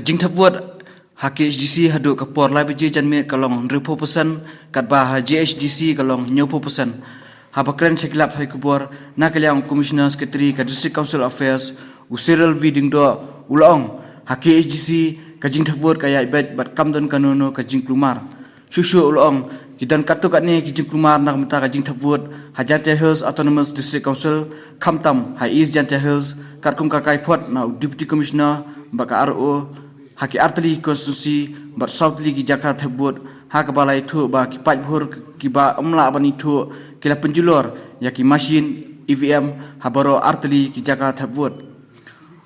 kajing thapwat HKHDC hadu kapor lai beji janmi kalong 4% katba HJHDC kalong 9%. Habakren seklap hai kubor na kaliang Commissioner Secretary ka District Council Affairs usiral viding do ulong HKHDC kajing thapwat kaya ibet bat kamdon kanuno kajing klumar. Susu ulong kidan katu katni kajing klumar nak mata kajing thapwat Hajante Hills Autonomous District Council kamtam hai East Jante Hills katkum kakai phot na Deputy Commissioner baka RO haki artli konstitusi bat Southli ki jaka thapwat hak balai thu ba ki pajbhur ki ba amla bani thu kila pynjulor yaki machine EVM habaro artli ki jaka thapwat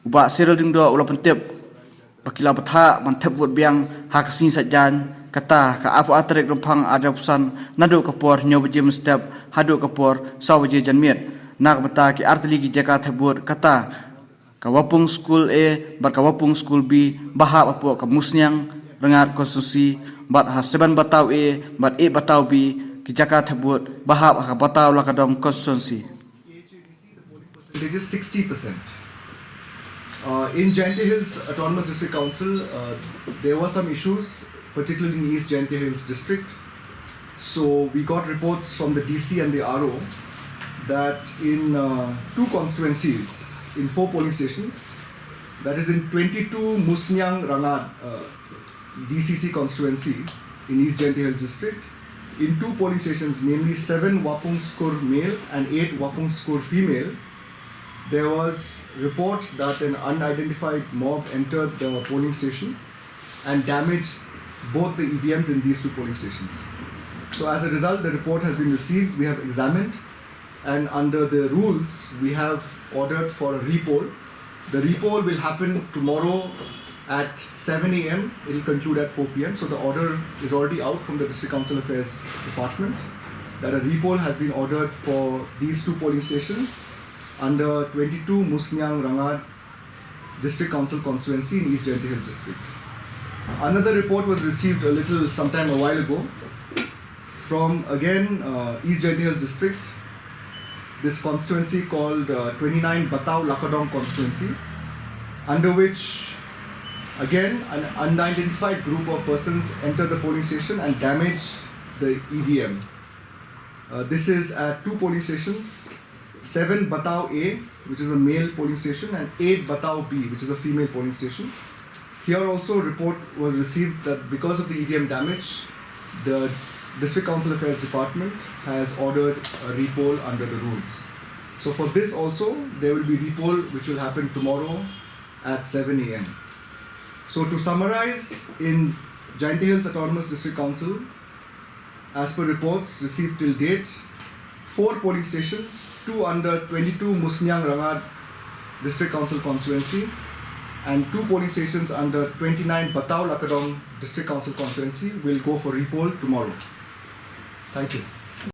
uba serial ding do ula pentep bakila batha man thapwat biang hak sin sajan kata ka apu atrek rompang ada pusan nado kapor nyobeje step hado kapor sawaje janmiet nak bata ki artli ki jaka thapwat kata kawapung school A bat kawapung school B bahap apu ka musnyang rengat konstitusi bat ha 7 batau A bat 8 batau B ki jaka thapwat bahap ha batau lakadom constituency. It is 60%. In Jante Hills Autonomous District Council, there were some issues, particularly in East Jante Hills District. So we got reports from the DC and the RO that in 2 constituencies, in 4 polling stations, that is in 22 Musnyang Rangat DCC constituency in East Jante Hills District, in 2 polling stations, namely 7 Wapung Skur male and 8 Wapung Skur female, there was report that an unidentified mob entered the polling station and damaged both the EVMs in these 2 polling stations. So as a result, the report has been received, we have examined, and under the rules, we have ordered for a repoll. The repoll will happen tomorrow at 7 a.m. It will conclude at 4 p.m. So the order is already out from the District Council Affairs Department that a repoll has been ordered for these 2 polling stations under 22 Musnyang Rangat District Council constituency in East Jante Hills District. Another report was received sometime a while ago from again East Jante Hills District, this constituency called 29 Batau Lakadong constituency, under which again an unidentified group of persons entered the polling station and damaged the EVM. This is at 2 polling stations, 7 Batau A, which is a male polling station, and 8 Batau B, which is a female polling station. Here also a report was received that because of the EVM damage, the District Council Affairs Department has ordered a repoll under the rules. So for this also, there will be repoll which will happen tomorrow at 7 a.m. So to summarize, in Jante Hills Autonomous District Council, as per reports received till date, 4 polling stations, 2 under 22 Musnyang Rangat District Council constituency, and 2 polling stations under 29 Batau Lakadong District Council constituency will go for repoll tomorrow. Thank you.